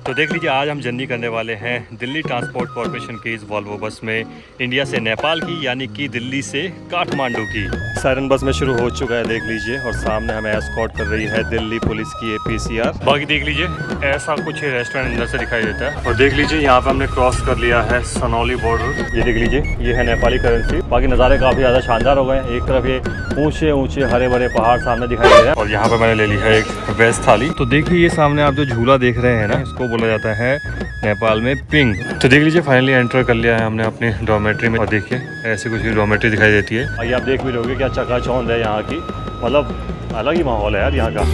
तो देख लीजिए, आज हम जर्नी करने वाले हैं दिल्ली ट्रांसपोर्ट कॉर्पोरेशन की इस वॉल्वो बस में इंडिया से नेपाल की, यानी कि दिल्ली से काठमांडू की। सायरन बस में शुरू हो चुका है, देख लीजिए, और सामने हमें एस्कॉर्ट कर रही है दिल्ली पुलिस की APCR। बाकी देख लीजिए, ऐसा कुछ रेस्टोरेंट अंदर से दिखाई देता है। और देख लीजिए, यहाँ पे हमने क्रॉस कर लिया है सनौली बॉर्डर। ये देख लीजिए, ये है नेपाली करेंसी। बाकी नज़ारे काफ़ी ज़्यादा शानदार हो गए हैं। एक तरफ ये ऊंचे ऊंचे हरे भरे पहाड़ सामने दिखाई दे रहे हैं, और यहाँ पे मैंने ले ली है एक वेज थाली। तो देखिए, ये सामने आप जो झूला देख रहे हैं ना, इसको बोला जाता है नेपाल में पिंग। तो देख लीजिए, फाइनली एंटर कर लिया है हमने अपनी डॉर्मेट्री में। और देखिए, ऐसी कुछ डॉर्मेट्री दिखाई देती है। आइए आप देख भी लोगे क्या चकाचौंध है यहाँ की, मतलब अलग ही माहौल है यार यहाँ का।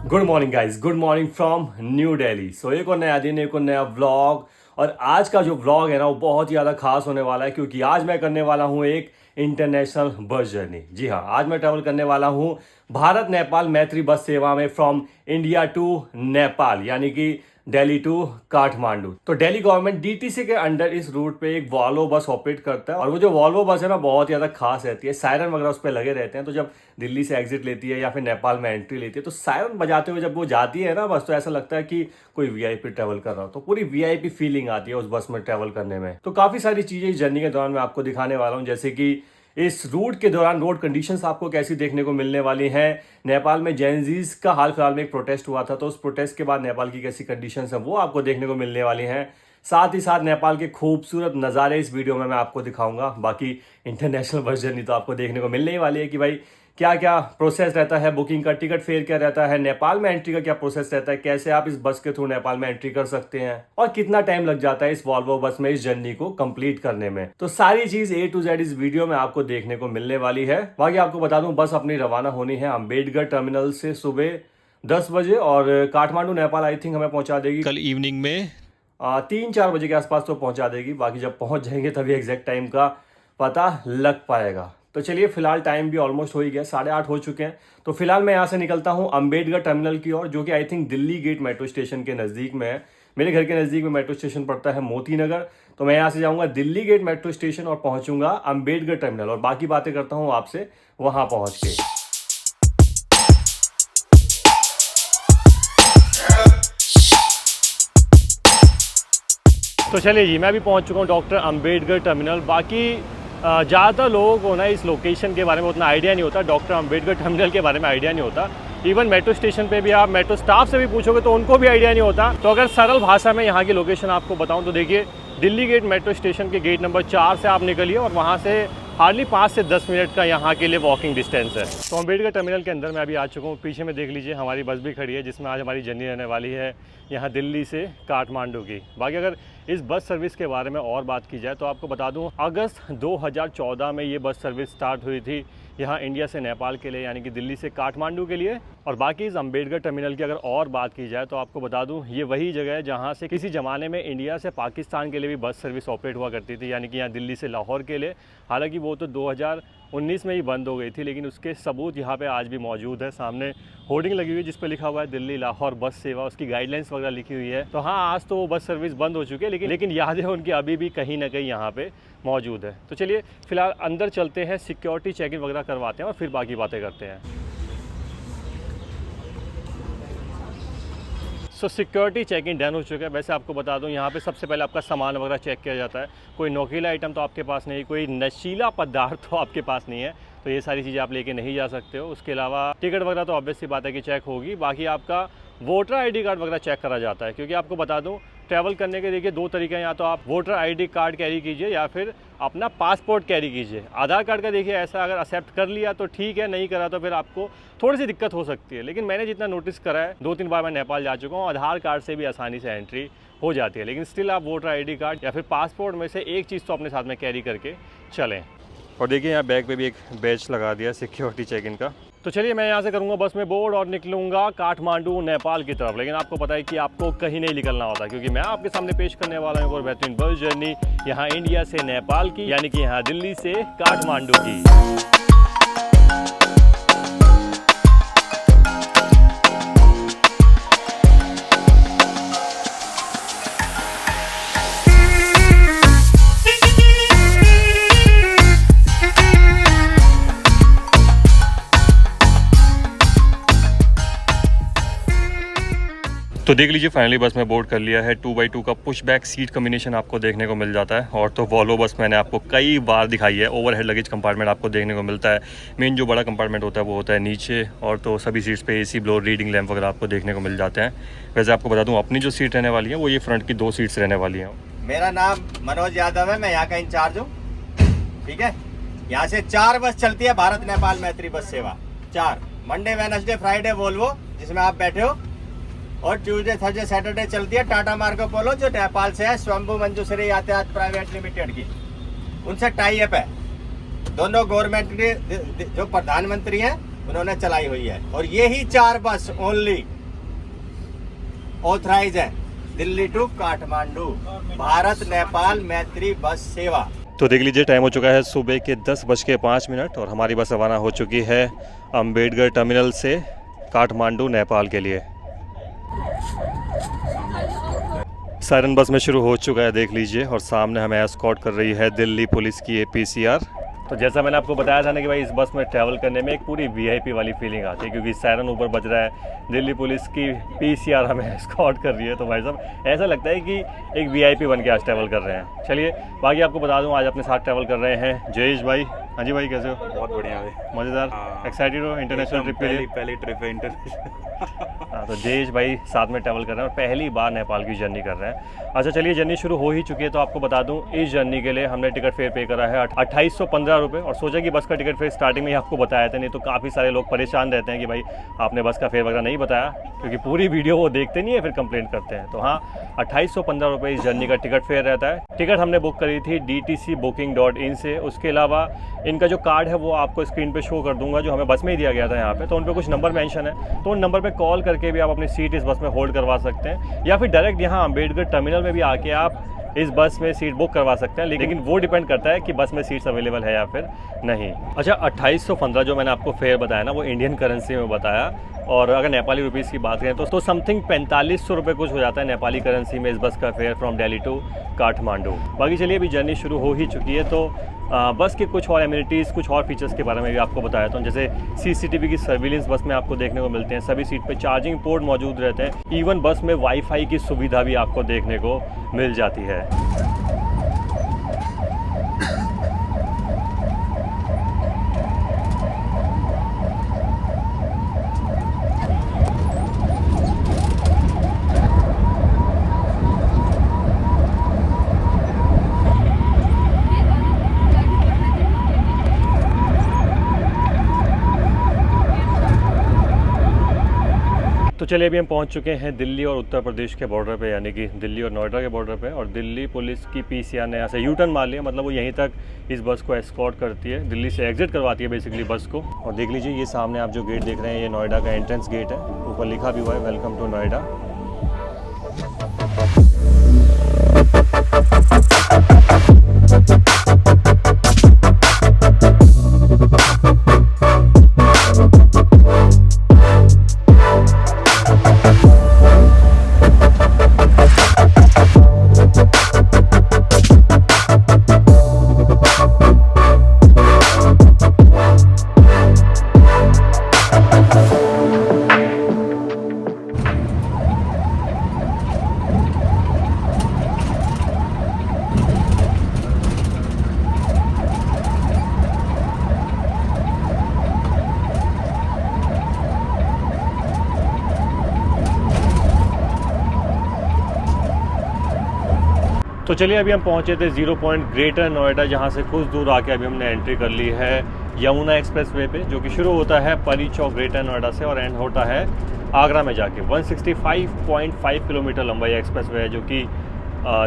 Good morning guys, good morning from New Delhi. So एक और नया दिन, एक और नया व्लॉग। और आज का जो व्लॉग है ना, वो बहुत ही ज़्यादा खास होने वाला है, क्योंकि आज मैं करने वाला हूँ एक इंटरनेशनल बस जर्नी। जी हाँ, आज मैं ट्रैवल करने वाला हूँ भारत नेपाल मैत्री बस सेवा में फ्रॉम इंडिया टू नेपाल, यानी कि दिल्ली टू काठमांडू। तो दिल्ली गवर्नमेंट DTC के अंडर इस रूट पे एक वॉल्वो बस ऑपरेट करता है। और वो जो वॉल्वो बस है ना, बहुत ज़्यादा खास रहती है। सायरन वगैरह उस पर लगे रहते हैं। तो जब दिल्ली से एग्जिट लेती है या फिर नेपाल में एंट्री लेती है, तो सायरन बजाते हुए जब वो जाती है ना बस, तो ऐसा लगता है कि कोई VIP ट्रैवल कर रहा हो। तो पूरी VIP फीलिंग आती है उस बस में ट्रैवल करने में। तो काफ़ी सारी चीज़ें इस जर्नी के दौरान मैं आपको दिखाने वाला हूँ, जैसे कि इस रूट के दौरान रोड कंडीशंस आपको कैसी देखने को मिलने वाली हैं। नेपाल में जेनजीज का हाल फिलहाल में एक प्रोटेस्ट हुआ था, तो उस प्रोटेस्ट के बाद नेपाल की कैसी कंडीशंस हैं वो आपको देखने को मिलने वाली हैं। साथ ही साथ नेपाल के खूबसूरत नज़ारे इस वीडियो में मैं आपको दिखाऊंगा। बाकी इंटरनेशनल बस जर्नी तो आपको देखने को मिलने ही वाली है कि भाई क्या क्या प्रोसेस रहता है, बुकिंग का, टिकट फेयर क्या रहता है, नेपाल में एंट्री का क्या प्रोसेस रहता है, कैसे आप इस बस के थ्रू नेपाल में एंट्री कर सकते हैं, और कितना टाइम लग जाता है इस वॉल्वो बस में इस जर्नी को कंप्लीट करने में। तो सारी चीज A to Z इस वीडियो में आपको देखने को मिलने वाली है। बाकी आपको बता दूं, बस अपनी रवाना होनी है अम्बेडकर टर्मिनल से सुबह 10 बजे, और काठमांडू नेपाल आई थिंक हमें पहुंचा देगी कल इवनिंग में 3-4 बजे के आसपास तो पहुंचा देगी। बाकी जब पहुंच जाएंगे तभी एग्जैक्ट टाइम का पता लग पाएगा। तो चलिए, फिलहाल टाइम भी ऑलमोस्ट हो ही गया, 8:30 हो चुके हैं। तो फिलहाल मैं यहाँ से निकलता हूँ अम्बेडकर टर्मिनल की ओर, जो कि I think Delhi Gate metro station के नज़दीक में है। मेरे घर के नज़दीक में मेट्रो स्टेशन पड़ता है मोती नगर। तो मैं यहाँ से जाऊँगा दिल्ली गेट मेट्रो स्टेशन और पहुँचूंगा अम्बेडकर टर्मिनल, और बाकी बातें करता हूँ आपसे वहाँ पहुँच के। तो चलिए जी, मैं भी पहुँच चुका हूँ डॉक्टर अम्बेडकर टर्मिनल। बाकी ज़्यादातर लोगों को ना इस लोकेशन के बारे में उतना आइडिया नहीं होता, डॉक्टर अम्बेडकर टर्मिनल के बारे में आइडिया नहीं होता। इवन मेट्रो स्टेशन पे भी आप मेट्रो स्टाफ से भी पूछोगे तो उनको भी आइडिया नहीं होता। तो अगर सरल भाषा में यहाँ की लोकेशन आपको बताऊँ तो देखिए, दिल्ली गेट मेट्रो स्टेशन के गेट नंबर 4 से आप निकलिए, और वहाँ से हार्डली 5 से 10 मिनट का यहाँ के लिए वॉकिंग डिस्टेंस है। तो अम्बेडकर टर्मिनल के अंदर मैं अभी आ चुका हूँ। पीछे में देख लीजिए, हमारी बस भी खड़ी है, जिसमें आज हमारी जर्नी रहने वाली है यहाँ दिल्ली से काठमांडू की। बाकी अगर इस बस सर्विस के बारे में और बात की जाए तो आपको बता दूं, अगस्त 2014 में ये बस सर्विस स्टार्ट हुई थी यहाँ इंडिया से नेपाल के लिए, यानी कि दिल्ली से काठमांडू के लिए। और बाकी इस अम्बेडकर टर्मिनल की अगर और बात की जाए तो आपको बता दूं, ये वही जगह है जहाँ से किसी ज़माने में इंडिया से पाकिस्तान के लिए भी बस सर्विस ऑपरेट हुआ करती थी, यानी कि यहाँ दिल्ली से लाहौर के लिए। हालांकि वो तो 2019 में ही बंद हो गई थी, लेकिन उसके सबूत यहाँ पे आज भी मौजूद है। सामने होर्डिंग लगी हुई है जिस पे लिखा हुआ है दिल्ली लाहौर बस सेवा, उसकी गाइडलाइंस वगैरह लिखी हुई है। तो हाँ, आज तो वो बस सर्विस बंद हो चुकी है, लेकिन यादें उनकी अभी भी कहीं ना कहीं यहाँ पे मौजूद है। तो चलिए, फिलहाल अंदर चलते हैं, सिक्योरिटी चेकिंग वगैरह करवाते हैं और फिर बाकी बातें करते हैं। सो सिक्योरिटी चेकिंग डन हो चुका है। वैसे आपको बता दूं, यहाँ पे सबसे पहले आपका सामान वगैरह चेक किया जाता है। कोई नोकीला आइटम तो आपके पास नहीं, कोई नशीला पदार्थ तो आपके पास नहीं है, तो ये सारी चीज़ें आप लेके नहीं जा सकते हो। उसके अलावा टिकट वगैरह तो ऑब्वियस सी बात है कि चेक होगी। बाकी आपका वोटर ID कार्ड वगैरह चेक करा जाता है, क्योंकि आपको बता दूं, ट्रैवल करने के देखिए 2 तरीके हैं, या तो आप वोटर ID कार्ड कैरी कीजिए या फिर अपना पासपोर्ट कैरी कीजिए। आधार कार्ड का देखिए, ऐसा अगर एक्सेप्ट कर लिया तो ठीक है, नहीं करा तो फिर आपको थोड़ी सी दिक्कत हो सकती है। लेकिन मैंने जितना नोटिस करा है, 2-3 बार मैं नेपाल जा चुका हूँ, आधार कार्ड से भी आसानी से एंट्री हो जाती है। लेकिन स्टिल आप वोटर ID कार्ड या फिर पासपोर्ट में से एक चीज़ तो अपने साथ में कैरी करके चलें। और देखिए, यहाँ बैग पे भी एक बैच लगा दिया सिक्योरिटी चेक इन का। तो चलिए, मैं यहाँ से करूँगा बस में बोर्ड और निकलूँगा काठमांडू नेपाल की तरफ। लेकिन आपको पता है कि आपको कहीं नहीं निकलना होता, क्योंकि मैं आपके सामने पेश करने वाला हूँ और बेहतरीन बस जर्नी यहाँ इंडिया से नेपाल की, यानी कि यहाँ दिल्ली से काठमांडू की। तो देख लीजिए फाइनली बस में बोर्ड कर लिया है। 2x2 का पुश बैक सीट कम्बिनेशन आपको देखने को मिल जाता है। और तो वॉल्वो बस मैंने आपको कई बार दिखाई है। ओवरहेड लगेज कंपार्टमेंट आपको देखने को मिलता है। मेन जो बड़ा कंपार्टमेंट होता है वो होता है नीचे, और तो सभी सीट्स पे एसी ब्लोअर रीडिंग लैंप वगैरह आपको देखने को मिल जाते हैं। वैसे आपको बता दूँ अपनी जो सीट रहने वाली है वो ये फ्रंट की 2 सीट्स रहने वाली हैं। मेरा नाम मनोज यादव है, मैं यहाँ का इंचार्ज हूँ। ठीक है, यहाँ से 4 बस चलती है भारत नेपाल मैत्री बस सेवा। 4 मंडे वेडनेसडे फ्राइडे वोल्वो जिसमें आप बैठे हो, और ट्यूसडे थर्सडे सैटरडे चलती है टाटा मार्को पोलो जो नेपाल से है, स्वयंभू मंजूश्री यातायात प्राइवेट लिमिटेड की, उनसे टाई अप है। दोनों गवर्नमेंट के जो प्रधानमंत्री हैं उन्होंने चलाई हुई है, और यही 4 बस ओनली ऑथराइज है दिल्ली टू काठमांडू भारत नेपाल मैत्री बस सेवा। तो देख लीजिए टाइम हो चुका है सुबह के 10:05 और हमारी बस रवाना हो चुकी है अम्बेडकर टर्मिनल से काठमांडू नेपाल के लिए। सायरन बस में शुरू हो चुका है देख लीजिए, और सामने हमें एस्कॉर्ट कर रही है दिल्ली पुलिस की APCR। तो जैसा मैंने आपको बताया था ना कि भाई इस बस में ट्रैवल करने में एक पूरी VIP वाली फीलिंग आती है, क्योंकि सायरन ऊपर बज रहा है, दिल्ली पुलिस की PCR हमें एस्कॉर्ट कर रही है। तो भाई साहब ऐसा लगता है कि एक VIP बन के आज ट्रैवल कर रहे हैं। चलिए बाकी आपको बता दूं आज अपने साथ ट्रैवल कर रहे हैं जयेश भाई। हाँ जी भाई, कैसे हो? बहुत बढ़िया भाई, मज़ेदार, एक्साइटेड हो इंटरनेशनल ट्रिप के लिए? पहली ट्रिप है इंटरनेशनल। हाँ, तो जयेश भाई साथ में ट्रैवल कर रहे हैं और पहली बार नेपाल की जर्नी कर रहे हैं। अच्छा चलिए जर्नी शुरू हो ही चुकी है। तो आपको बता दूं इस जर्नी के लिए हमने टिकट फेयर पे करा है 2815 रुपये, और सोचा कि बस का टिकट फेयर स्टार्टिंग में ही आपको बताया था, नहीं तो काफ़ी सारे लोग परेशान रहते हैं कि भाई आपने बस का फेयर वगैरह नहीं बताया, क्योंकि पूरी वीडियो वो देखते नहीं है फिर कंप्लेंट करते हैं। तो हाँ, 2815 रुपये इस जर्नी का टिकट फेयर रहता है। टिकट हमने बुक करी थी DTCbooking.in से। उसके अलावा इनका जो कार्ड है वो आपको स्क्रीन पे शो कर दूंगा, जो हमें बस में ही दिया गया था यहाँ पे। तो उन पे कुछ नंबर मेंशन है, तो उन नंबर पे कॉल करके भी आप अपनी सीट इस बस में होल्ड करवा सकते हैं, या फिर डायरेक्ट यहाँ अम्बेडकर टर्मिनल में भी आके आप इस बस में सीट बुक करवा सकते हैं। लेकिन वो डिपेंड करता है कि बस में सीट्स अवेलेबल है या फिर नहीं। अच्छा 2815 जो मैंने आपको फेयर बताया ना वो इंडियन करेंसी में बताया, और अगर नेपाली रुपीज़ की बात करें तो समथिंग 4500 रुपये कुछ हो जाता है नेपाली करेंसी में इस बस का fare from Delhi to Kathmandu. बाकी चलिए अभी जर्नी शुरू हो ही चुकी है, तो बस के कुछ और एमिनिटीज़ कुछ और फीचर्स के बारे में भी आपको बताया था। जैसे CCTV की सर्विलेंस बस में आपको देखने को मिलते हैं, सभी सीट पे चार्जिंग पोर्ट मौजूद रहते हैं, इवन बस में वाईफाई की सुविधा भी आपको देखने को मिल जाती है। तो चलिए अभी हम पहुंच चुके हैं दिल्ली और उत्तर प्रदेश के बॉर्डर पे, यानी कि दिल्ली और नोएडा के बॉर्डर पे। और दिल्ली पुलिस की PCR ने यहाँ से U-टर्न मार लिया, मतलब वो यहीं तक इस बस को एस्कॉर्ट करती है, दिल्ली से एग्जिट करवाती है बेसिकली बस को। और देख लीजिए ये सामने आप जो गेट देख रहे हैं ये नोएडा का एंट्रेंस गेट है, ऊपर लिखा भी हुआ है वेलकम टू नोएडा। तो चलिए अभी हम पहुंचे थे 0 पॉइंट ग्रेटर नोएडा, जहां से कुछ दूर आके अभी हमने एंट्री कर ली है यमुना एक्सप्रेसवे पे, जो कि शुरू होता है परी चौक ग्रेटर नोएडा से और एंड होता है आगरा में जाके। 165.5 किलोमीटर लंबा ये एक्सप्रेसवे है, जो कि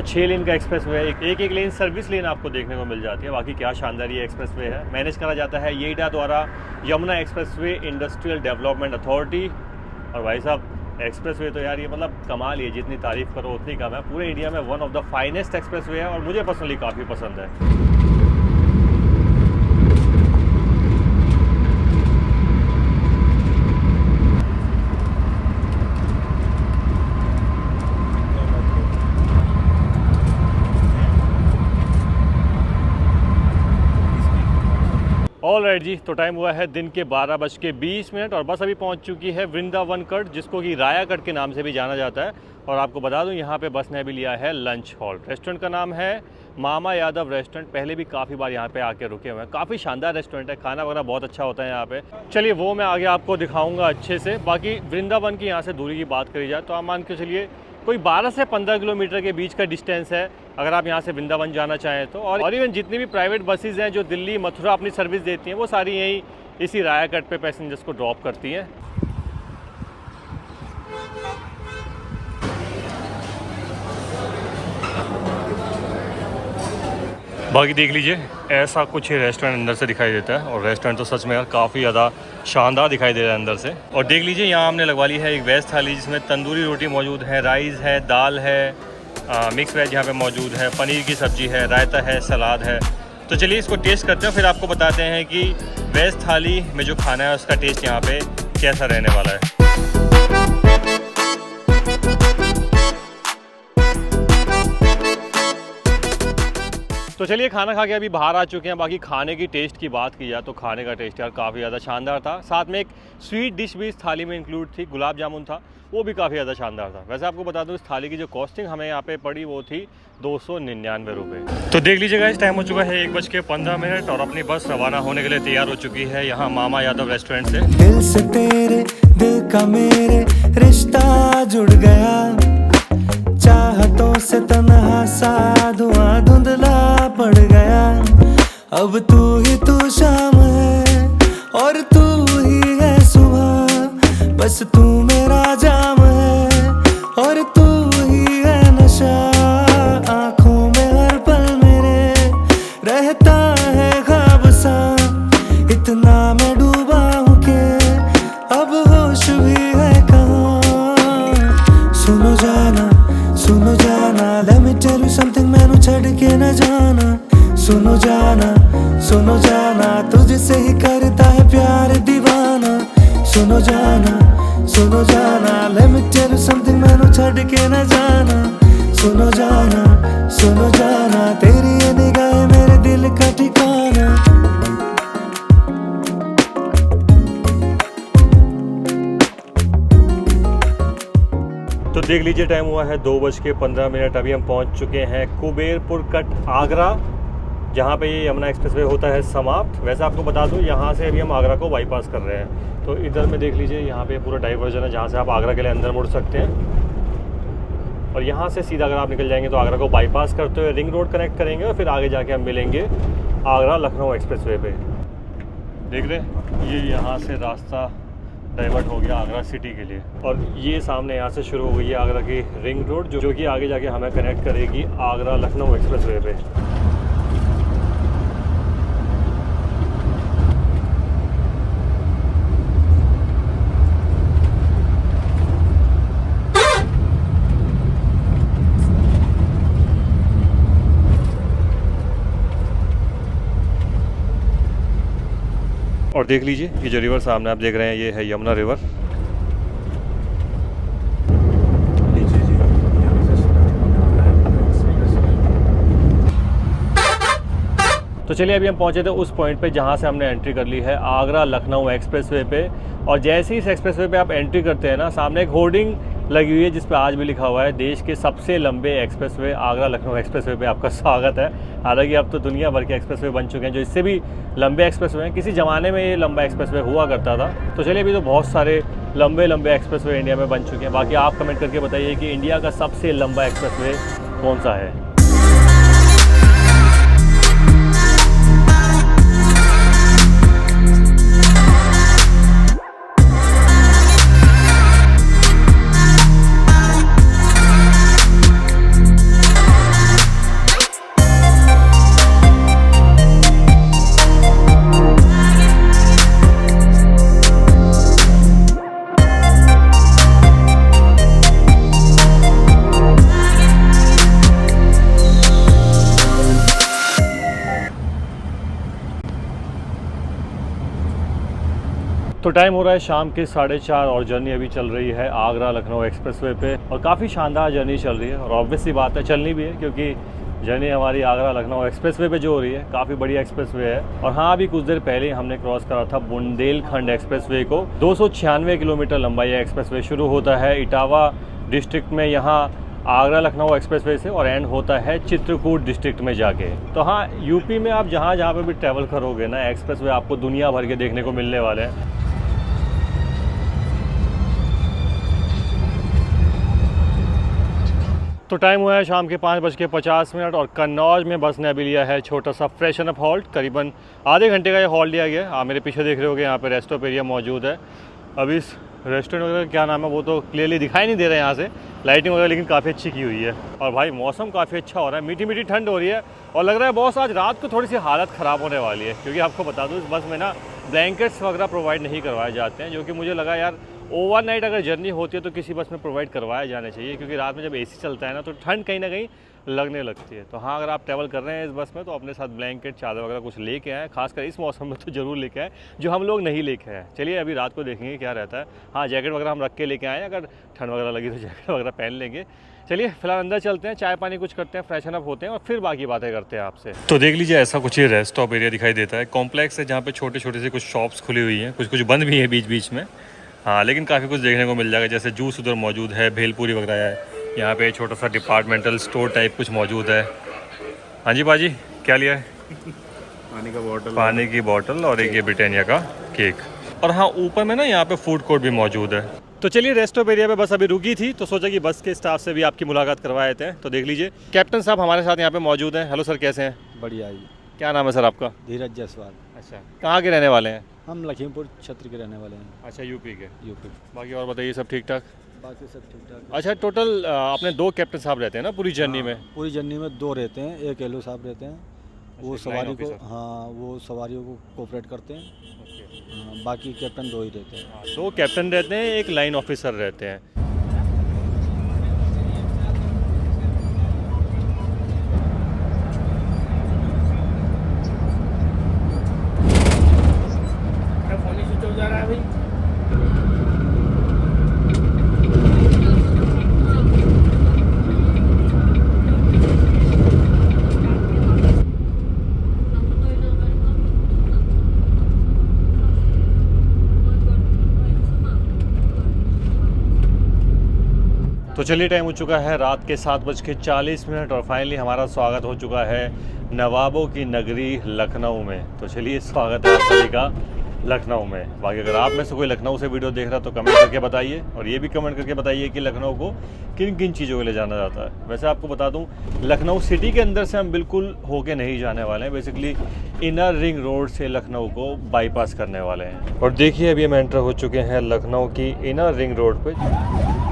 6 लेन का एक्सप्रेसवे है। एक लेन सर्विस लेन आपको देखने को मिल जाती है। बाकी क्या शानदार ये एक्सप्रेसवे है। मैनेज करा जाता है येडा द्वारा, Yamuna expressway industrial development authority. और भाई साहब एक्सप्रेसवे तो यार ये मतलब कमाल है, जितनी तारीफ़ करो उतनी कम है। पूरे इंडिया में one of the finest expressway है और मुझे पर्सनली काफ़ी पसंद है। ऑलराइट जी, तो टाइम हुआ है दिन के 12:20 और बस अभी पहुंच चुकी है वृंदावन कट, जिसको कि राया कट के नाम से भी जाना जाता है। और आपको बता दूं यहाँ पे बस ने भी लिया है लंच हॉल्ट। रेस्टोरेंट का नाम है मामा यादव रेस्टोरेंट। पहले भी काफ़ी बार यहाँ पे आके रुके हुए हैं। काफ़ी शानदार रेस्टोरेंट है, खाना वगैरह बहुत अच्छा होता है यहाँ पे। चलिए वो मैं आगे आपको दिखाऊँगा अच्छे से। बाकी वृंदावन की यहाँ से दूरी की बात करी जाए तो आप मान के चलिए कोई 12 से 15 किलोमीटर के बीच का डिस्टेंस है अगर आप यहाँ से वृंदावन जाना चाहें तो। और इवन जितनी भी प्राइवेट बसेज़ हैं जो दिल्ली मथुरा अपनी सर्विस देती हैं वो सारी यहीं इसी राया कट पे पैसेंजर्स को ड्रॉप करती हैं। बाकी देख लीजिए ऐसा कुछ रेस्टोरेंट अंदर से दिखाई देता है। और रेस्टोरेंट तो सच में यार काफ़ी ज़्यादा शानदार दिखाई दे रहा है अंदर से। और देख लीजिए यहाँ हमने लगवा ली है एक वेज थाली, जिसमें तंदूरी रोटी मौजूद है, राइस है, दाल है, मिक्स वेज यहाँ पे मौजूद है, पनीर की सब्ज़ी है, रायता है, सलाद है। तो चलिए इसको टेस्ट करते हैं, फिर आपको बताते हैं कि वेज थाली में जो खाना है उसका टेस्ट यहाँ पे कैसा रहने वाला है। तो चलिए खाना खा के अभी बाहर आ चुके हैं। बाकी खाने की टेस्ट की बात की जाए तो खाने का टेस्ट यार काफ़ी ज़्यादा शानदार था। साथ में एक स्वीट डिश भी इस थाली में इंक्लूड थी, गुलाब जामुन था, वो भी काफ़ी ज़्यादा शानदार था। वैसे आपको बता दूं इस थाली की जो कॉस्टिंग हमें यहाँ पे पड़ी वो थी 299 रुपये। तो देख लीजिएगा इस टाइम हो चुका है 1:15 और अपनी बस रवाना होने के लिए तैयार हो चुकी है यहाँ मामा यादव रेस्टोरेंट से। दिल से तेरे दिल का मेरे रिश्ता जुड़ गया, चाहतों से तन्हा सा धुआं धुंधला पड़ गया। अब तू ही तू शाम है और तू ही है सुबह, बस तू मेरा जाम है और तू ही है नशा। आँखों में हर पल मेरे रहता है ख्वाब सा, इतना मैं डूबा हूँ कि अब होश भी है कहाँ। सुनो जाना let me tell you something, मैनू छड़ के न जाना। सुनो जाना तुझसे ही करता है प्यार दीवाना। सुनो जाना let me tell you something, मैनू छड़ के न जाना। सुनो जाना तेरी ये निगाह मेरे दिल का ठिकाना। तो देख लीजिए टाइम हुआ है 2:15। अभी हम पहुंच चुके हैं कुबेरपुर कट आगरा, जहां पे ये यमुना एक्सप्रेसवे होता है समाप्त। वैसे आपको बता दूं यहाँ से अभी हम आगरा को बाईपास कर रहे हैं। तो इधर में देख लीजिए यहाँ पे पूरा डाइवर्जन है जहाँ से आप आगरा के लिए अंदर मुड़ सकते हैं। और यहाँ से सीधा अगर आप निकल जाएंगे तो आगरा को बाईपास करते हुए रिंग रोड कनेक्ट करेंगे और फिर आगे जाके हम मिलेंगे आगरा लखनऊ एक्सप्रेसवे पे। देख रहे हैं ये यहाँ से रास्ता डाइवर्ट हो गया आगरा सिटी के लिए। और ये सामने यहाँ से शुरू हो गई है आगरा की रिंग रोड, जो कि आगे जाके हमें कनेक्ट करेगी आगरा लखनऊ एक्सप्रेसवे पे। और देख लीजिए ये जो रिवर सामने आप देख रहे हैं ये है यमुना रिवर। तो चलिए अभी हम पहुंचे थे उस पॉइंट पे जहां से हमने एंट्री कर ली है आगरा लखनऊ एक्सप्रेसवे पे। और जैसे ही इस एक्सप्रेसवे पे आप एंट्री करते हैं ना, सामने एक होर्डिंग लगी हुई है जिस पे आज भी लिखा हुआ है देश के सबसे लंबे एक्सप्रेसवे आगरा लखनऊ एक्सप्रेसवे पे आपका स्वागत है। हालांकि अब तो दुनिया भर के एक्सप्रेसवे बन चुके हैं जो इससे भी लंबे एक्सप्रेसवे हैं। किसी ज़माने में ये लंबा एक्सप्रेसवे हुआ करता था। तो चलिए अभी तो बहुत सारे लंबे एक्सप्रेसवे इंडिया में बन चुके हैं। बाकी आप कमेंट करके बताइए कि इंडिया का सबसे लंबा एक्सप्रेसवे कौन सा है। तो टाइम हो रहा है शाम के 4:30 और जर्नी अभी चल रही है आगरा लखनऊ एक्सप्रेसवे पे और काफ़ी शानदार जर्नी चल रही है और ऑब्वियस सी बात है चलनी भी है क्योंकि जर्नी हमारी आगरा लखनऊ एक्सप्रेसवे पे जो हो रही है काफ़ी बढ़िया एक्सप्रेसवे है। और हाँ, अभी कुछ देर पहले हमने क्रॉस करा था बुंदेलखंड एक्सप्रेसवे को। 296 किलोमीटर लंबाई है एक्सप्रेसवे, शुरू होता है इटावा डिस्ट्रिक्ट में यहाँ आगरा लखनऊ एक्सप्रेसवे से और एंड होता है चित्रकूट डिस्ट्रिक्ट में जाके। तो हाँ, यूपी में आप जहाँ जहाँ पे भी ट्रैवल करोगे ना, एक्सप्रेसवे आपको दुनिया भर के देखने को मिलने वाले हैं। तो टाइम हुआ है शाम के 5:50 और कन्नौज में बस ने अभी लिया है छोटा सा फ्रेशन अप हॉल्ट। करीबन आधे घंटे का ये हॉल्ट लिया गया है। आप मेरे पीछे देख रहे होगे यहाँ पे रेस्ट ऑफ एरिया मौजूद है। अभी इस रेस्टोरेंट वगैरह का क्या नाम है वो तो क्लियरली दिखाई नहीं दे रहा है यहाँ से, लाइटिंग वगैरह लेकिन काफ़ी अच्छी की हुई है। और भाई मौसम काफ़ी अच्छा हो रहा है, मीठी मीठी ठंड हो रही है और लग रहा है बॉस आज रात को थोड़ी सी हालत ख़राब होने वाली है क्योंकि आपको बता दूँ इस बस में ना ब्लैंकेट्स वगैरह प्रोवाइड नहीं करवाए जाते हैं, जो कि मुझे लगा यार ओवरनाइट अगर जर्नी होती है तो किसी बस में प्रोवाइड करवाया जाना चाहिए क्योंकि रात में जब एसी चलता है ना तो ठंड कहीं ना कहीं लगने लगती है। तो हाँ, अगर आप ट्रैवल कर रहे हैं इस बस में तो अपने साथ ब्लैंकेट चादर वगैरह कुछ लेके आए, खासकर इस मौसम में तो ज़रूर लेके आए जो हम लोग नहीं लेके आए। चलिए अभी रात को देखेंगे क्या रहता है। हाँ, जैकेट वगैरह हम रख के लेके आए, अगर ठंड वगैरह लगी तो जैकेट वगैरह पहन लेंगे। चलिए फिलहाल अंदर चलते हैं, चाय पानी कुछ करते हैं, फ्रेशन अप होते हैं और फिर बाकी बातें करते हैं आपसे। तो देख लीजिए ऐसा कुछ ये रेस्ट स्टॉप एरिया दिखाई देता है। कॉम्प्लेक्स है जहाँ पे छोटे छोटे से कुछ शॉप्स खुली हुई हैं, कुछ कुछ बंद भी है बीच बीच में। हाँ, लेकिन काफ़ी कुछ देखने को मिल जाएगा, जैसे जूस उधर मौजूद है, भेलपूरी वगैरह है। यहाँ पे छोटा सा डिपार्टमेंटल स्टोर टाइप कुछ मौजूद है। हाँ जी बाजी, क्या लिया है? पानी की बोतल और एक ये ब्रिटानिया का केक। और हाँ, ऊपर में ना यहाँ पे फूड कोर्ट भी मौजूद है। तो चलिए रेस्ट ऑफ एरिया पे बस अभी रुकी थी तो सोचा कि बस के स्टाफ से भी आपकी मुलाकात करवा देते हैं। तो देख लीजिए कैप्टन साहब हमारे साथ यहाँ पे मौजूद हैं। हेलो सर, कैसे हैं? बढ़िया जी। क्या नाम है सर आपका? धीरज जायसवाल। अच्छा, कहाँ के रहने वाले हैं? हम लखीमपुर क्षेत्र के रहने वाले हैं। अच्छा, यूपी के। यूपी। बाकी और बताइए, सब ठीक ठाक? बाकी सब ठीक ठाक। अच्छा, टोटल आपने 2 कैप्टन साहब रहते हैं ना पूरी जर्नी में? पूरी जर्नी में 2 रहते हैं, एक एलओ साहब रहते हैं, वो अच्छा, सवारी लाइन को ऑफिसर। वो सवारियों को कोऑपरेट करते हैं। हाँ, बाकी कैप्टन 2 ही रहते हैं। हाँ, 2 कैप्टन रहते हैं, एक लाइन ऑफिसर रहते हैं। तो चलिए टाइम हो चुका है रात के 7:40 और फाइनली हमारा स्वागत हो चुका है नवाबों की नगरी लखनऊ में। तो चलिए स्वागत है आप सभी का लखनऊ में। बाकी अगर आप में से कोई लखनऊ से वीडियो देख रहा है तो कमेंट करके बताइए और ये भी कमेंट करके बताइए कि लखनऊ को किन किन चीज़ों के लिए जाना जाता है। वैसे आपको बता दूं लखनऊ सिटी के अंदर से हम बिल्कुल होके नहीं जाने वाले हैं, बेसिकली इनर रिंग रोड से लखनऊ को बाईपास करने वाले हैं। और देखिए अभी हम एंटर हो चुके हैं लखनऊ की इनर रिंग रोड पर।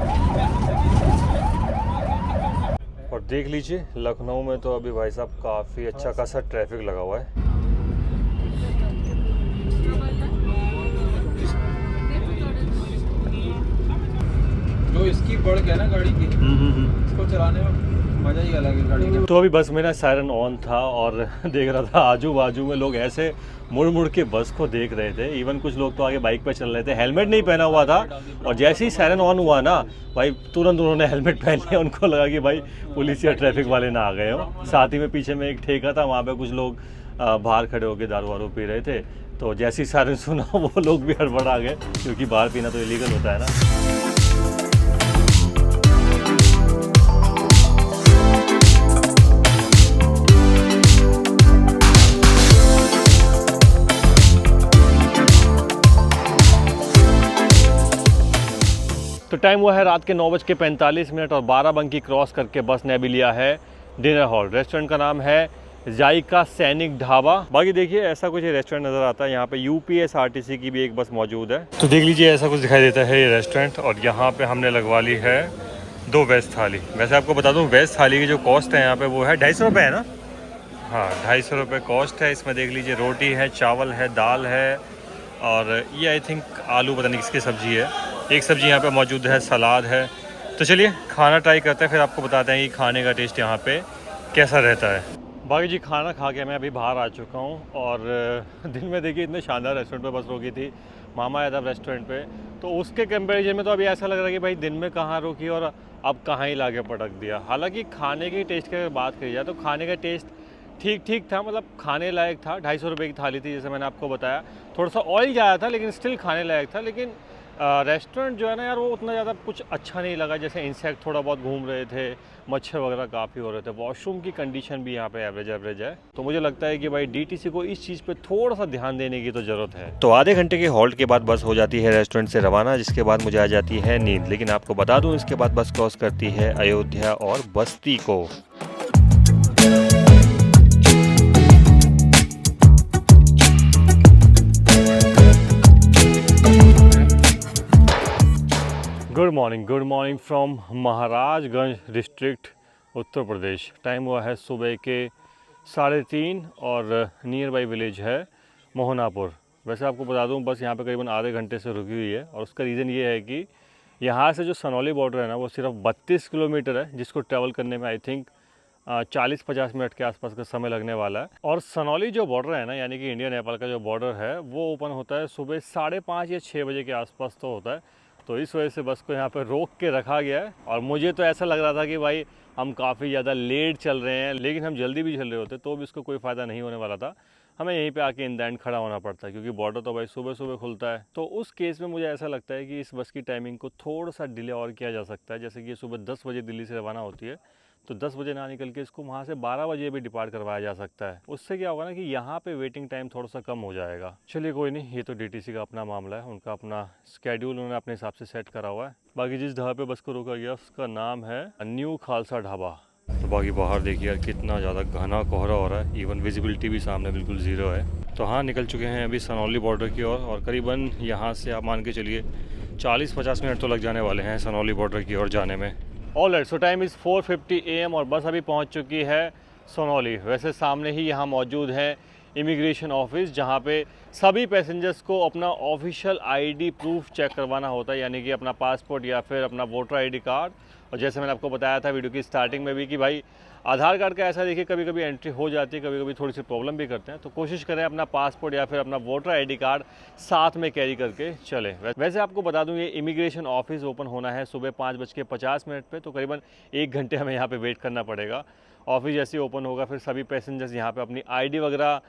और देख लीजिए लखनऊ में तो अभी भाई साहब काफ़ी अच्छा खासा ट्रैफिक लगा हुआ है। जो इसकी बढ़ गया ना गाड़ी की, इसको चलाने में मजा ही अलग है गाड़ी का। तो अभी बस में ना सायरन ऑन था और देख रहा था आजू बाजू में लोग ऐसे मुड़ मुड़ के बस को देख रहे थे। इवन कुछ लोग तो आगे बाइक पे चल रहे थे, हेलमेट नहीं पहना हुआ था और जैसे ही सायरन ऑन हुआ ना भाई तुरंत उन्होंने हेलमेट पहन लिया। उनको लगा कि भाई पुलिस या ट्रैफिक वाले ना आ गए हो। साथ ही में पीछे में एक ठेका था, वहाँ पे कुछ लोग बाहर खड़े होकर दारू वारू पी रहे थे। तो जैसे ही सायरन सुना वो लोग भी हड़बड़ा गए क्योंकि बाहर पीना तो इलीगल होता है ना। तो टाइम हुआ है रात के 9:45 और 12 बंकी क्रॉस करके बस ने अभी लिया है डिनर हॉल। रेस्टोरेंट का नाम है जायका सैनिक ढाबा। बाकी देखिए ऐसा कुछ रेस्टोरेंट नज़र आता है। यहाँ पे UPSRTC की भी एक बस मौजूद है। तो देख लीजिए ऐसा कुछ दिखाई देता है ये रेस्टोरेंट। और यहाँ पे हमने लगवा ली है 2 वेज थाली। वैसे आपको बता दूँ वेज थाली की जो कॉस्ट है यहाँ पे वो है 250 रुपये है ना। हाँ, 250 रुपये कॉस्ट है। इसमें देख लीजिए रोटी है, चावल है, दाल है और ये आई थिंक आलू पता नहीं किसकी सब्ज़ी है। एक सब्ज़ी यहाँ पे मौजूद है, सलाद है। तो चलिए खाना ट्राई करते हैं, फिर आपको बताते हैं कि खाने का टेस्ट यहाँ पे कैसा रहता है। बाकी जी खाना खा के मैं अभी बाहर आ चुका हूँ और दिन में देखिए इतने शानदार रेस्टोरेंट पे बस रोकी थी। मामा आया था रेस्टोरेंट पे, तो उसके कंपैरिजन में तो अभी ऐसा लग रहा है कि भाई दिन में कहाँ रुकी और अब कहाँ ही लाके पटक दिया। हालांकि खाने की टेस्ट की अगर बात करी जाए तो खाने का टेस्ट ठीक ठीक था, मतलब खाने लायक था। 250 रुपये की थाली थी जैसे मैंने आपको बताया, थोड़ा सा ऑयल ज़्यादा था लेकिन स्टिल खाने लायक था। लेकिन रेस्टोरेंट जो है ना यार, वो उतना ज़्यादा कुछ अच्छा नहीं लगा। जैसे इंसेक्ट थोड़ा बहुत घूम रहे थे, मच्छर वगैरह काफ़ी हो रहे थे, वॉशरूम की कंडीशन भी यहाँ पे एवरेज है। तो मुझे लगता है कि भाई डीटीसी को इस चीज़ पे थोड़ा सा ध्यान देने की तो ज़रूरत है। तो आधे घंटे के हॉल्ट के बाद बस हो जाती है रेस्टोरेंट से रवाना, जिसके बाद मुझे आ जाती है नींद। लेकिन आपको बता दूँ, इसके बाद बस क्रॉस करती है अयोध्या और बस्ती को। Good morning from Maharajganj district, Uttar Pradesh. Time हुआ है सुबह के 3:30 और नियर बाई विलेज है मोहनापुर। वैसे आपको बता दूं, बस यहाँ पे करीबन आधे घंटे से रुकी हुई है और उसका रीज़न ये है कि यहाँ से जो सनौली बॉर्डर है ना, वो सिर्फ 32 किलोमीटर है, जिसको ट्रैवल करने में आई थिंक 40-50 मिनट के आसपास का समय लगने वाला है। और सनौली जो बॉर्डर है ना, यानी कि इंडिया नेपाल का जो बॉर्डर है, वो ओपन होता है सुबह 5:30 या 6 बजे के आसपास तो होता है। तो इस वजह से बस को यहाँ पर रोक के रखा गया है। और मुझे तो ऐसा लग रहा था कि भाई हम काफ़ी ज़्यादा लेट चल रहे हैं, लेकिन हम जल्दी भी चल रहे होते तो भी इसको कोई फ़ायदा नहीं होने वाला था। हमें यहीं पे आके इन द एंड खड़ा होना पड़ता है, क्योंकि बॉर्डर तो भाई सुबह सुबह खुलता है। तो उस केस में मुझे ऐसा लगता है कि इस बस की टाइमिंग को थोड़ा सा डिले और किया जा सकता है। जैसे कि ये सुबह 10 बजे दिल्ली से रवाना होती है, तो 10 बजे ना निकल के इसको वहाँ से 12 बजे भी डिपार्ट करवाया जा सकता है। उससे क्या होगा ना कि यहाँ पे वेटिंग टाइम थोड़ा सा कम हो जाएगा। चलिए कोई नहीं, ये तो डीटीसी का अपना मामला है, उनका अपना स्केड्यूल उन्होंने अपने हिसाब से सेट करा हुआ है। बाकी जिस ढाबे पे बस को रोका गया उसका नाम है न्यू खालसा ढाबा। तो बाकी बाहर देखिए यार, कितना ज़्यादा घना कोहरा हो रहा है, इवन विजिबिलिटी भी सामने बिल्कुल ज़ीरो है। तो हाँ, निकल चुके हैं अभी सनौली बॉर्डर की ओर, और करीबन यहाँ से आप मान के चलिए 40-50 मिनट तो लग जाने वाले हैं सनौली बॉर्डर की ओर जाने में। All right, so time is 4:50 AM और बस अभी पहुंच चुकी है सनौली। वैसे सामने ही यहाँ मौजूद है इमिग्रेशन ऑफिस, जहाँ पे सभी पैसेंजर्स को अपना ऑफिशियल आईडी प्रूफ चेक करवाना होता है, यानी कि अपना पासपोर्ट या फिर अपना वोटर आईडी कार्ड। और जैसे मैंने आपको बताया था वीडियो की स्टार्टिंग में भी कि भाई आधार कार्ड का ऐसा देखिए कभी कभी एंट्री हो जाती है, कभी कभी थोड़ी सी प्रॉब्लम भी करते हैं। तो कोशिश करें अपना पासपोर्ट या फिर अपना वोटर आईडी कार्ड साथ में कैरी करके चलें। वैसे आपको बता दूं, ये इमिग्रेशन ऑफिस ओपन होना है सुबह 5:50 पे, तो करीबन 1 घंटे हमें यहाँ पे वेट करना पड़ेगा। ऑफिस जैसे ओपन होगा फिर सभी पैसेंजर्स यहाँ पे अपनी आईडी वगैरह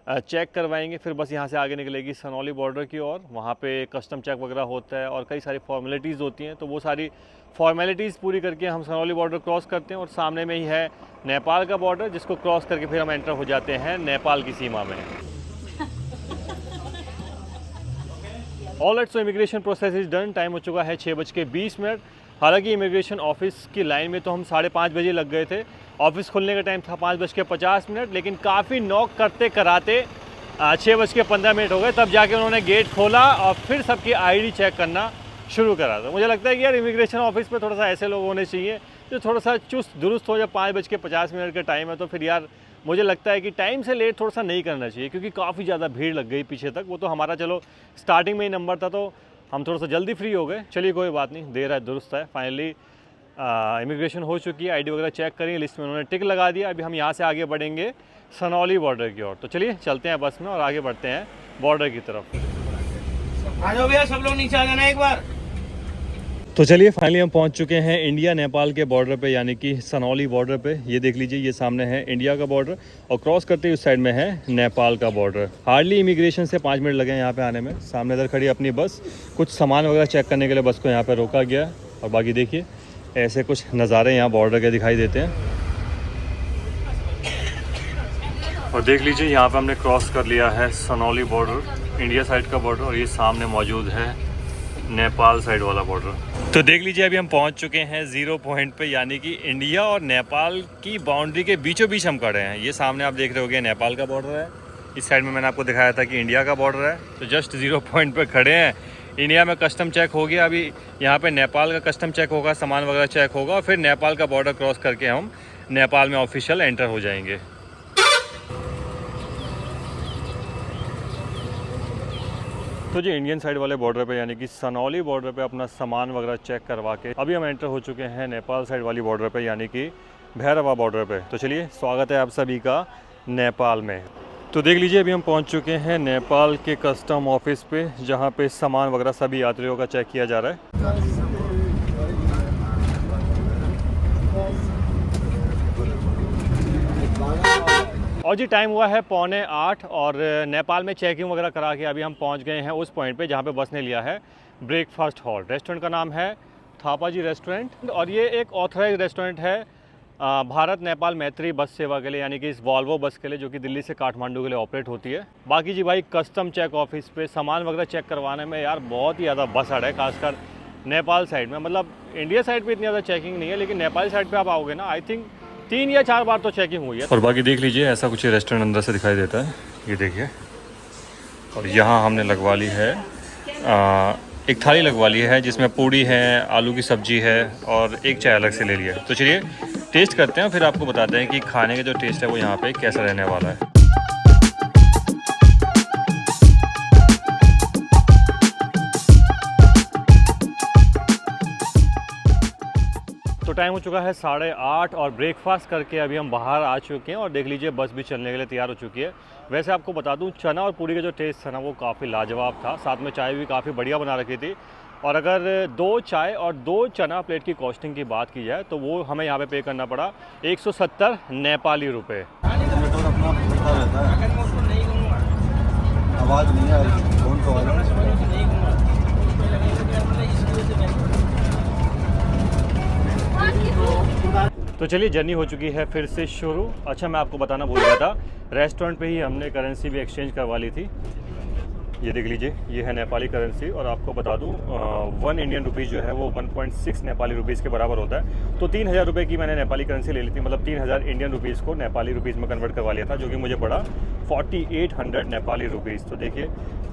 चेक करवाएंगे। फिर बस यहाँ से आगे निकलेगी सनौली बॉर्डर की ओर, वहाँ पे कस्टम चेक वगैरह होता है और कई सारी फॉर्मेलिटीज़ होती हैं। तो वो सारी फॉर्मेलिटीज़ पूरी करके हम सनौली बॉर्डर क्रॉस करते हैं, और सामने में ही है नेपाल का बॉर्डर, जिसको क्रॉस करके फिर हम एंटर हो जाते हैं नेपाल की सीमा में। All right, so immigration process is done. Time हो चुका है 6:20। हालांकि इमिग्रेशन ऑफिस की लाइन में तो हम 5:30 बजे लग गए थे। ऑफिस खुलने का टाइम था 5:50, लेकिन काफ़ी नॉक करते कराते 6:15 हो गए, तब जाके उन्होंने गेट खोला और फिर सबकी आईडी चेक करना शुरू करा। तो मुझे लगता है कि यार इमिग्रेशन ऑफिस पे थोड़ा सा ऐसे लोग होने चाहिए जो थोड़ा सा चुस्त दुरुस्त हो। जब 5:50 का टाइम है तो फिर यार मुझे लगता है कि टाइम से लेट थोड़ा सा नहीं करना चाहिए, क्योंकि काफ़ी ज़्यादा भीड़ लग गई पीछे तक। वो तो हमारा चलो स्टार्टिंग में ही नंबर था, तो हम थोड़ा सा जल्दी फ्री हो गए। चलिए कोई बात नहीं, देर है दुरुस्त है। फाइनली इमिग्रेशन हो चुकी है, आईडी वगैरह चेक करेंगे, लिस्ट में उन्होंने टिक लगा दिया। अभी हम यहाँ से आगे बढ़ेंगे सनौली बॉर्डर की ओर। तो चलिए चलते हैं बस में और आगे बढ़ते हैं बॉर्डर की तरफ। आ जाओ भैया, सब लोग नीचे आ जाना एक बार। तो चलिए फाइनली हम पहुंच चुके हैं इंडिया नेपाल के बॉर्डर पे, यानी कि सनौली बॉर्डर पे। ये देख लीजिए, ये सामने है इंडिया का बॉर्डर और क्रॉस करते ही उस साइड में है नेपाल का बॉर्डर। हार्डली इमिग्रेशन से 5 मिनट लगे हैं यहाँ पे आने में। सामने इधर खड़ी अपनी बस, कुछ सामान वगैरह चेक करने के लिए बस को यहाँ पे रोका गया। और बाकी देखिए ऐसे कुछ नज़ारे यहाँ बॉर्डर के दिखाई देते हैं। और देख लीजिए यहाँ पे हमने क्रॉस कर लिया है सनौली बॉर्डर, इंडिया साइड का बॉर्डर, और ये सामने मौजूद है नेपाल साइड वाला बॉर्डर। तो देख लीजिए अभी हम पहुंच चुके हैं 0 पॉइंट पे, यानी कि इंडिया और नेपाल की बाउंड्री के बीचों बीच हम खड़े हैं। ये सामने आप देख रहे होंगे नेपाल का बॉर्डर है, इस साइड में मैंने आपको दिखाया था कि इंडिया का बॉर्डर है। तो जस्ट 0 पॉइंट पे खड़े हैं। इंडिया में कस्टम चेक हो गया, अभी यहाँ पे नेपाल का कस्टम चेक होगा, सामान वगैरह चेक होगा, और फिर नेपाल का बॉर्डर क्रॉस करके हम नेपाल में ऑफिशियल एंटर हो जाएंगे। तो जी इंडियन साइड वाले बॉर्डर पे, यानी कि सनौली बॉर्डर पे अपना सामान वगैरह चेक करवा के अभी हम एंटर हो चुके हैं नेपाल साइड वाली बॉर्डर पे, यानी कि भैरवा बॉर्डर पे। तो चलिए स्वागत है आप सभी का नेपाल में। तो देख लीजिए अभी हम पहुंच चुके हैं नेपाल के कस्टम ऑफिस पे, जहां पे सामान वगैरह सभी यात्रियों का चेक किया जा रहा है। और जी टाइम हुआ है 7:45 और नेपाल में चेकिंग वगैरह करा के अभी हम पहुंच गए हैं उस पॉइंट पे जहां पे बस ने लिया है ब्रेकफास्ट हॉल। रेस्टोरेंट का नाम है थापाजी रेस्टोरेंट और ये एक ऑथराइज रेस्टोरेंट है भारत नेपाल मैत्री बस सेवा के लिए, यानी कि इस वॉल्वो बस के लिए जो कि दिल्ली से काठमांडू के लिए ऑपरेट होती है। बाकी जी भाई कस्टम चेक ऑफिस पे सामान वगैरह चेक करवाने में यार बहुत ही ज़्यादा बस अड़ है, खासकर नेपाल साइड में। मतलब इंडिया साइड पे इतनी ज़्यादा चेकिंग नहीं है, लेकिन नेपाल साइड पे आप आओगे ना, आई थिंक 3 या 4 बार तो चेकिंग हुई है। और बाकी देख लीजिए ऐसा कुछ रेस्टोरेंट अंदर से दिखाई देता है, ये देखिए। और यहाँ हमने लगवा ली है एक थाली लगवा ली है जिसमें पूड़ी है, आलू की सब्जी है और एक चाय अलग से ले लिया है। तो चलिए टेस्ट करते हैं, फिर आपको बताते हैं कि खाने का जो टेस्ट है वो यहाँ पे कैसा रहने वाला है। तो टाइम हो चुका है 8:30 और ब्रेकफास्ट करके अभी हम बाहर आ चुके हैं और देख लीजिए बस भी चलने के लिए तैयार हो चुकी है। वैसे आपको बता दूं चना और पूरी का जो टेस्ट था ना वो काफ़ी लाजवाब था, साथ में चाय भी काफ़ी बढ़िया बना रखी थी। और अगर 2 चाय और 2 चना प्लेट की कॉस्टिंग की बात की जाए तो वो हमें यहाँ पे करना पड़ा 170 नेपाली रुपये। आवाज़ नहीं आ रही, फोन तो आ रहा है। तो चलिए जर्नी हो चुकी है फिर से शुरू। अच्छा मैं आपको बताना भूल गया था, रेस्टोरेंट पे ही हमने करेंसी भी एक्सचेंज करवा ली थी। ये देख लीजिए ये है नेपाली करेंसी और आपको बता दूं 1 इंडियन रुपीज़ जो है वो 1.6 नेपाली रुपीज़ के बराबर होता है। तो 3000 रुपये की मैंने नेपाली करेंसी ले ली थी, मतलब 3000 इंडियन रुपीज़ को नेपाली रुपीज़ में कन्वर्ट करवा लिया था, जो कि मुझे पड़ा 4800 नेपाली रुपीज़। तो देखिए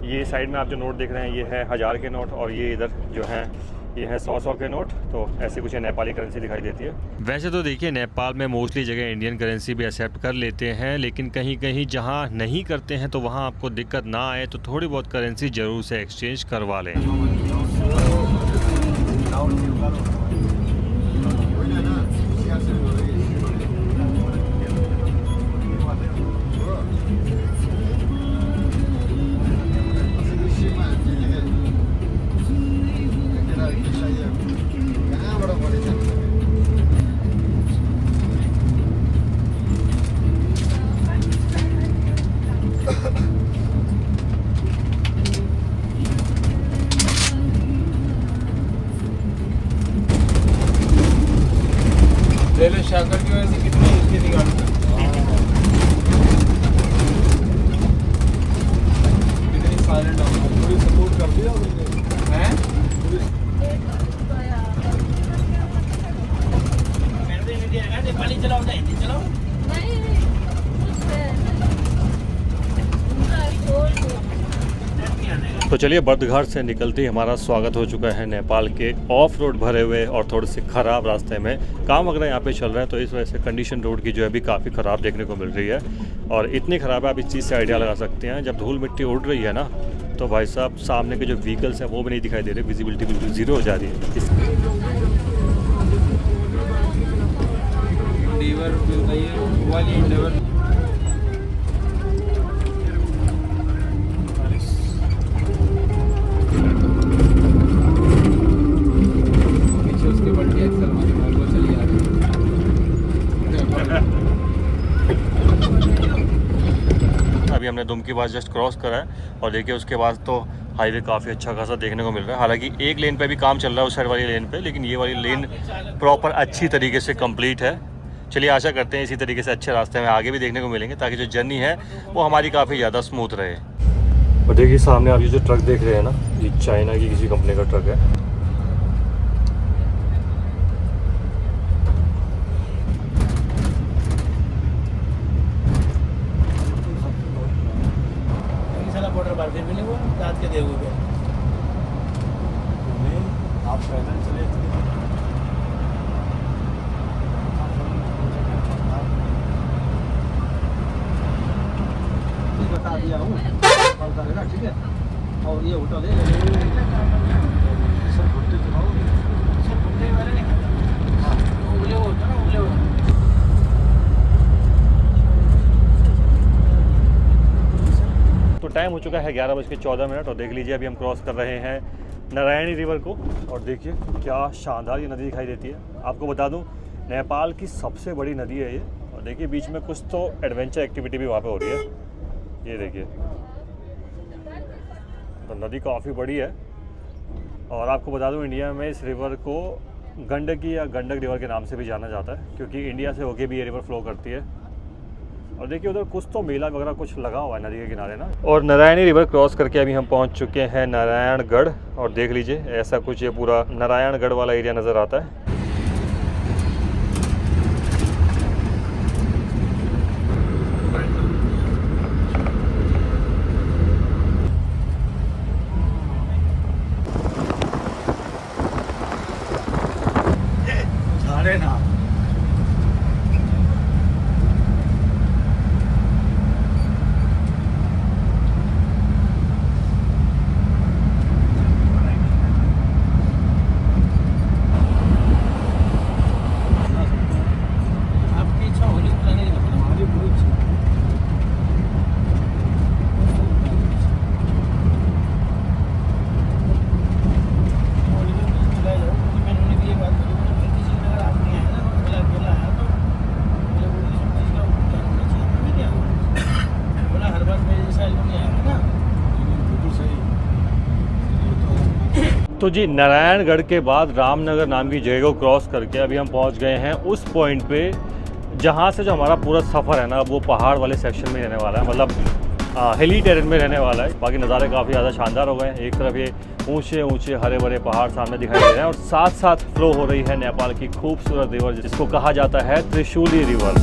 ये साइड में आप जो नोट देख रहे हैं ये है 1000 के नोट और ये इधर जो है ये है 100 के नोट। तो ऐसे कुछ नेपाली करेंसी दिखाई देती है। वैसे तो देखिए नेपाल में मोस्टली जगह इंडियन करेंसी भी एक्सेप्ट कर लेते हैं, लेकिन कहीं कहीं जहां नहीं करते हैं तो वहां आपको दिक्कत ना आए तो थोड़ी बहुत करेंसी ज़रूर से एक्सचेंज करवा लें। रेलवे शाकर की वजह से कितनी इसकी थी गाड़ी, कितनी साइलेंट हो, थोड़ी सपोर्ट कर दिया हैं। नेपाली चलाओ ना, हिंदी चलाओ। तो चलिए बर्दघाट से निकलते ही हमारा स्वागत हो चुका है नेपाल के ऑफ रोड भरे हुए और थोड़े से ख़राब रास्ते में। काम वगैरह यहाँ पे चल रहा है तो इस वजह से कंडीशन रोड की जो है अभी काफ़ी ख़राब देखने को मिल रही है। और इतनी ख़राब है आप इस चीज़ से आइडिया लगा सकते हैं, जब धूल मिट्टी उड़ रही है ना तो भाई साहब सामने के जो व्हीकल्स हैं वो भी नहीं दिखाई दे रहे, विजिबिलिटी बिल्कुल ज़ीरो हो जा रही है। उसके बल्टी एक्सल वो चली आ रही है। अभी हमने दुम की बात जस्ट क्रॉस करा है और देखिए उसके बाद तो हाईवे काफ़ी अच्छा खासा देखने को मिल रहा है। हालांकि एक लेन पे भी काम चल रहा है उस साइड वाली लेन पे, लेकिन ये वाली लेन प्रॉपर अच्छी तरीके से कंप्लीट है। चलिए आशा करते हैं इसी तरीके से अच्छे रास्ते में आगे भी देखने को मिलेंगे ताकि जो जर्नी है वो हमारी काफ़ी ज़्यादा स्मूथ रहे। और देखिए सामने आप ये जो ट्रक देख रहे हैं ना, ये चाइना की किसी कंपनी का ट्रक है। आप पैदल चले बता दिया हूँ, कॉल करेगा ठीक है। और ये होटल है सब भुट्टे चलाओगे, सब भुट्टे वाले नहीं खाते। हाँ उबले होता ना, उबले होता। टाइम हो चुका है 11:14 और देख लीजिए अभी हम क्रॉस कर रहे हैं नारायणी रिवर को। और देखिए क्या शानदार ये नदी दिखाई देती है। आपको बता दूं नेपाल की सबसे बड़ी नदी है ये। और देखिए बीच में कुछ तो एडवेंचर एक्टिविटी भी वहाँ पे हो रही है। ये देखिए तो नदी काफ़ी बड़ी है। और आपको बता दूं इंडिया में इस रिवर को गंडकी या गंडक रिवर के नाम से भी जाना जाता है, क्योंकि इंडिया से होके भी ये रिवर फ्लो करती है। और देखिए उधर कुछ तो मेला वगैरह कुछ लगा हुआ है नदी के किनारे ना। और नारायणी रिवर क्रॉस करके अभी हम पहुंच चुके हैं नारायणगढ़। और देख लीजिए ऐसा कुछ ये पूरा नारायणगढ़ वाला एरिया नज़र आता है। अरे ना आपकी इच्छा होली बुलाने की मतलब हमारी पूरी इच्छा होली को बुलाया जाओ, क्योंकि मैंने उन्हें भी ये बात बोली कि किसी ने अगर आप नहीं आए ना तो अकेला आया तो बोले बोली समझ का क्या होना चाहिए, हमें क्या बोला हर बार मेरे जैसा आदमी नहीं आएगा ना। बिल्कुल सही। तो जी नारायणगढ़ के बाद रामनगर नाम की जगह को क्रॉस करके अभी हम पहुंच गए हैं उस पॉइंट पे जहां से जो हमारा पूरा सफ़र है ना वो पहाड़ वाले सेक्शन में रहने वाला है, मतलब हिली टेरेन में रहने वाला है। बाकी नज़ारे काफ़ी ज़्यादा शानदार हो गए हैं। एक तरफ ये ऊंचे ऊंचे हरे भरे पहाड़ सामने दिखाई दे रहे हैं और साथ साथ फ्लो हो रही है नेपाल की खूबसूरत रिवर जिसको कहा जाता है त्रिशूली रिवर।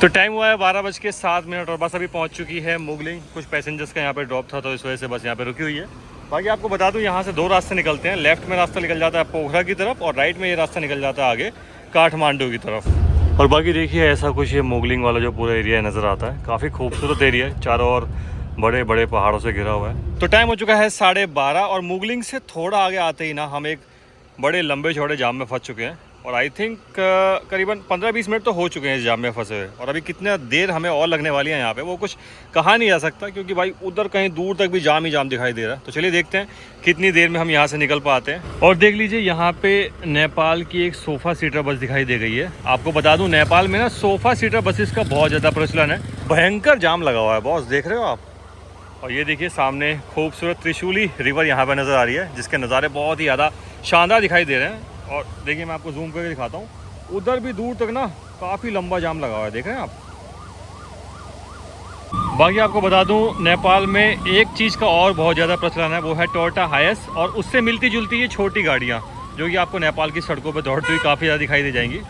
तो टाइम हुआ है 12:07 और बस अभी पहुंच चुकी है मुगलिंग। कुछ पैसेंजर्स का यहाँ पे ड्रॉप था तो इस वजह से बस यहाँ पे रुकी हुई है। बाकी आपको बता दूं यहाँ से दो रास्ते निकलते हैं। लेफ्ट में रास्ता निकल जाता है पोखरा की तरफ और राइट में ये रास्ता निकल जाता है आगे काठमांडू की तरफ। और बाकी देखिए ऐसा कुछ ये मुगलिंग वाला जो पूरा एरिया नज़र आता है, काफ़ी खूबसूरत एरिया है, चारों ओर बड़े बड़े पहाड़ों से घिरा हुआ है। तो टाइम हो चुका है 12:30 और मुगलिंग से थोड़ा आगे आते ही ना हम एक बड़े लंबे चौड़े जाम में फंस चुके हैं। और आई थिंक करीबन 15-20 मिनट तो हो चुके हैं इस जाम में फंसे हुए। और अभी कितना देर हमें और लगने वाली है यहाँ पे वो कुछ कहा नहीं जा सकता, क्योंकि भाई उधर कहीं दूर तक भी जाम ही जाम दिखाई दे रहा है। तो चलिए देखते हैं कितनी देर में हम यहाँ से निकल पाते हैं। और देख लीजिए यहाँ पे नेपाल की एक सोफ़ा सीटर बस दिखाई दे गई है। आपको बता दूँ नेपाल में ना सोफ़ा सीटर बसेस का बहुत ज़्यादा प्रचलन है। भयंकर जाम लगा हुआ है बॉस, देख रहे हो आप। और ये देखिए सामने खूबसूरत त्रिशूली रिवर यहाँ पर नज़र आ रही है, जिसके नज़ारे बहुत ही ज़्यादा शानदार दिखाई दे रहे हैं। और देखिए मैं आपको जूम करके दिखाता हूँ, उधर भी दूर तक ना काफ़ी लंबा जाम लगा हुआ है, देख रहे हैं आप। बाकी आपको बता दूं नेपाल में एक चीज़ का और बहुत ज़्यादा प्रचलन है, वो है टोयोटा हायस। और उससे मिलती जुलती ये छोटी गाड़ियाँ जो कि आपको नेपाल की सड़कों पर दौड़ती हुई काफ़ी ज़्यादा दिखाई दे जाएंगी।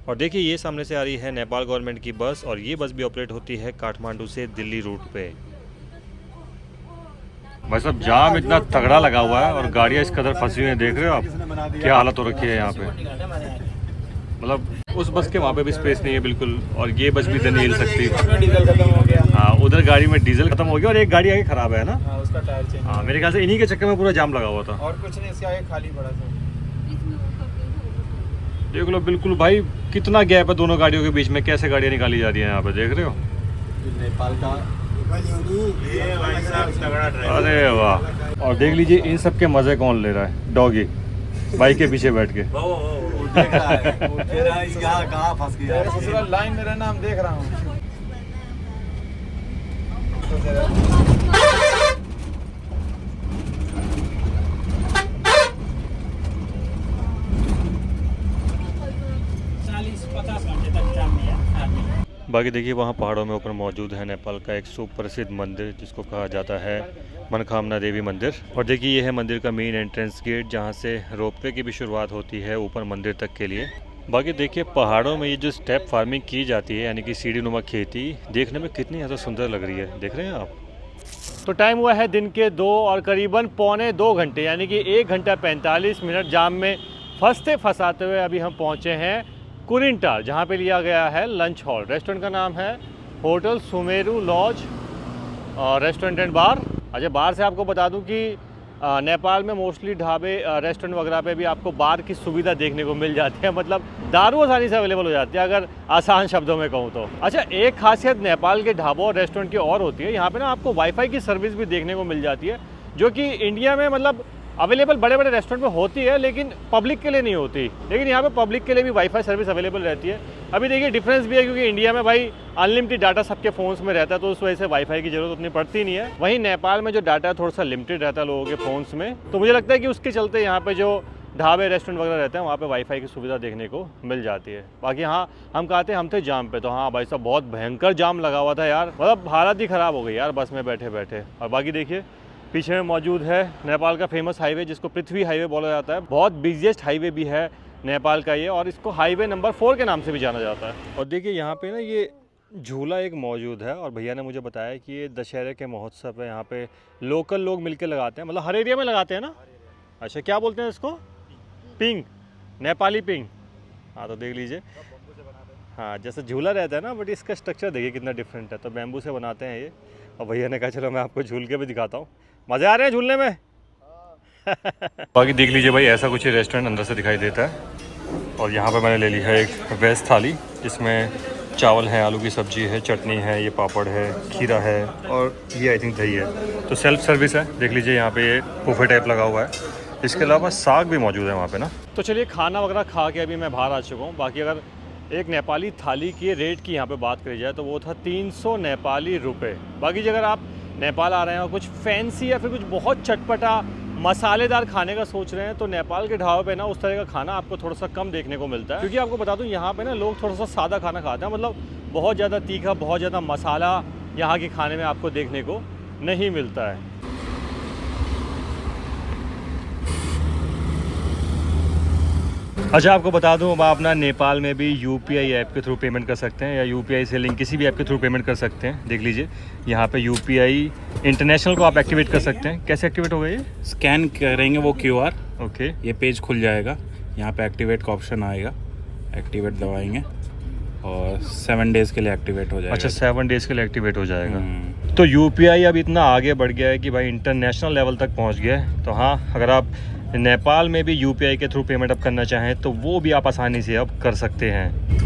और देखिए ये सामने से आ रही है नेपाल गवर्नमेंट की बस, और ये बस भी ऑपरेट होती है काठमांडू से दिल्ली रूट पे। भाई साहब जाम इतना तगड़ा लगा हुआ है और गाड़ियाँ इस कदर फंसी हुई हैं, देख रहे हो आप क्या हालत हो रखी है यहाँ पे। मतलब उस बस के वहाँ पे भी स्पेस नहीं है बिल्कुल, और ये बस भी इधर नहीं हिल सकती। डीजल खत्म हो गया। हाँ उधर गाड़ी में डीजल खत्म हो गया और एक गाड़ी आगे खराब है ना। उसका टायर चेंज। हाँ मेरे ख्याल से इन्हीं के चक्कर में पूरा जाम लगा हुआ था। और कुछ नहीं, इसके आगे खाली पड़ा था। देख लो बिल्कुल भाई, कितना गैप है दोनों गाड़ियों के बीच में, कैसे गाड़ियाँ निकाली जा रही हैं यहाँ पे, देख रहे हो। नेपाल का अरे वाह, और देख लीजिए इन सब के मज़े कौन ले रहा है, डॉगी बाइक के पीछे बैठ के। कहाँ फंस गया। लाइन में रहना, हम देख रहा हूँ। 40-50 घंटे तक जाम में है। बाकी देखिए वहाँ पहाड़ों में ऊपर मौजूद है नेपाल का एक सुप्रसिद्ध मंदिर जिसको कहा जाता है मनोकामना देवी मंदिर। और देखिए ये है मंदिर का मेन एंट्रेंस गेट, जहाँ से रोपवे की भी शुरुआत होती है ऊपर मंदिर तक के लिए। बाकी देखिए पहाड़ों में ये जो स्टेप फार्मिंग की जाती है, यानी कि सीढ़ी नुमा खेती, देखने में कितनी ज़्यादा सुंदर लग रही है, देख रहे हैं आप। तो टाइम हुआ है दिन के 2 और करीबन 1.25 घंटे, यानी कि 1 घंटा 45 मिनट जाम में फंसते फंसाते हुए अभी हम पहुँचे हैं कुरिनटार, जहाँ पे लिया गया है लंच हॉल। रेस्टोरेंट का नाम है hotel Sumeru lodge restaurant and bar. अच्छा, बार से आपको बता दूं कि नेपाल में मोस्टली ढाबे रेस्टोरेंट वगैरह पे भी आपको बार की सुविधा देखने को मिल जाती है, मतलब दारू आसानी से अवेलेबल हो जाती है अगर आसान शब्दों में कहूँ तो। अच्छा, एक खासियत नेपाल के ढाबों और रेस्टोरेंट की और होती है, यहाँ पे ना आपको वाईफाई की सर्विस भी देखने को मिल जाती है, जो कि इंडिया में मतलब अवेलेबल बड़े बड़े रेस्टोरेंट में होती है लेकिन पब्लिक के लिए नहीं होती, लेकिन यहाँ पे पब्लिक के लिए भी वाईफाई सर्विस अवेलेबल रहती है। अभी देखिए डिफरेंस भी है, क्योंकि इंडिया में भाई अनलिमिटेड डाटा सबके फ़ोन्स में रहता है, तो उस वजह से वाईफाई की ज़रूरत उतनी पड़ती नहीं है। वहीं नेपाल में जो डाटा है थोड़ा सा लिमिटेड रहता है लोगों के फ़ोन्स में, तो मुझे लगता है कि उसके चलते यहाँ पर जो ढाबे रेस्टोरेंट वगैरह रहते हैं वहाँ पे वाईफाई की सुविधा देखने को मिल जाती है। बाकी हाँ, हम कहते हैं हम थे जाम पे, तो हाँ भाई साहब बहुत भयंकर जाम लगा हुआ था यार, मतलब हालत ही ख़राब हो गई यार बस में बैठे बैठे। और बाकी देखिए पीछे में मौजूद है नेपाल का फेमस हाईवे, जिसको पृथ्वी हाईवे बोला जाता है। बहुत बिजिएस्ट हाईवे भी है नेपाल का ये, और इसको हाईवे नंबर 4 के नाम से भी जाना जाता है। और देखिए यहाँ पे ना ये झूला एक मौजूद है, और भैया ने मुझे बताया कि ये दशहरे के महोत्सव है, यहाँ पे लोकल लोग मिलकर लगाते हैं, मतलब हर एरिया में लगाते हैं ना। अच्छा, क्या बोलते हैं इसको? Ping, Nepali ping. हाँ तो देख लीजिए, हाँ जैसे झूला रहता है ना, बट इसका स्ट्रक्चर देखिए कितना डिफरेंट है। तो बैम्बू से बनाते हैं ये, और भैया ने कहा चलो मैं आपको झूल के भी दिखाता हूँ, मज़े आ रहे हैं झूलने में। बाकी देख लीजिए भाई, ऐसा कुछ रेस्टोरेंट अंदर से दिखाई देता है। और यहाँ पे मैंने ले ली है एक वेज थाली, जिसमें चावल है, आलू की सब्जी है, चटनी है, ये पापड़ है, खीरा है, और ये आई थिंक दही है। तो सेल्फ सर्विस है, देख लीजिए यहाँ पे ये बुफे टाइप लगा हुआ है। इसके अलावा साग भी मौजूद है वहाँ पे ना। तो चलिए खाना वगैरह खा के अभी मैं बाहर आ चुका हूँ। बाकी अगर एक नेपाली थाली की रेट की यहाँ पे बात करी जाए तो वो था 300 नेपाली रुपए। बाकी अगर आप नेपाल आ रहे हैं और कुछ फैंसी या फिर कुछ बहुत चटपटा मसालेदार खाने का सोच रहे हैं, तो नेपाल के ढाबे पे ना उस तरह का खाना आपको थोड़ा सा कम देखने को मिलता है। क्योंकि आपको बता दूं यहाँ पे ना लोग थोड़ा सा सादा खाना खाते हैं, मतलब बहुत ज़्यादा तीखा, बहुत ज़्यादा मसाला यहाँ के खाने में आपको देखने को नहीं मिलता है। अच्छा, आपको बता दूं आप अपना नेपाल में भी यूपीआई ऐप के थ्रू पेमेंट कर सकते हैं, या यूपीआई से लिंक किसी भी ऐप के थ्रू पेमेंट कर सकते हैं। देख लीजिए यहाँ पे यूपीआई इंटरनेशनल को आप एक्टिवेट कर सकते हैं। कैसे एक्टिवेट होगा ये? स्कैन करेंगे वो QR, ओके, ये पेज खुल जाएगा, यहाँ पे एक्टिवेट का ऑप्शन आएगा, एक्टिवेट दबाएंगे और 7 डेज़ के लिए एक्टिवेट हो जाएगा। अच्छा, 7 डेज़ के लिए एक्टिवेट हो जाएगा। तो यूपीआई अब इतना आगे बढ़ गया है कि भाई इंटरनेशनल लेवल तक पहुँच गया है। तो हाँ, अगर आप नेपाल में भी यूपीआई के थ्रू पेमेंट अब करना चाहें तो वो भी आप आसानी से अब कर सकते हैं।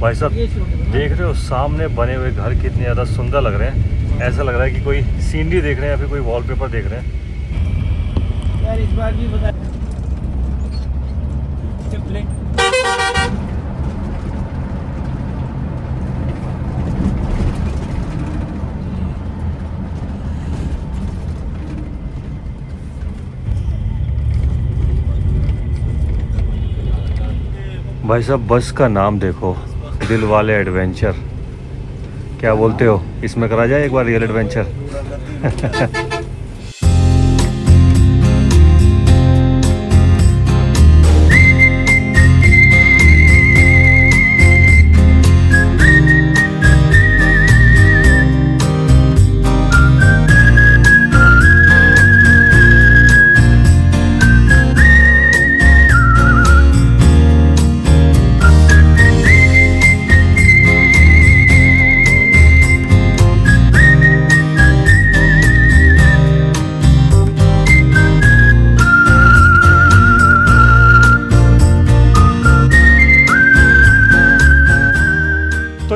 भाई साहब देख रहे हो सामने बने हुए घर कितने ज़्यादा सुंदर लग रहे हैं। ऐसा लग रहा है कि कोई सीनरी देख रहे हैं या फिर कोई वॉलपेपर देख रहे हैं। यार इस बार भी बता भाई साहब बस का नाम देखो, दिल वाले एडवेंचर। क्या बोलते हो, इसमें करा जाए एक बार रियल एडवेंचर?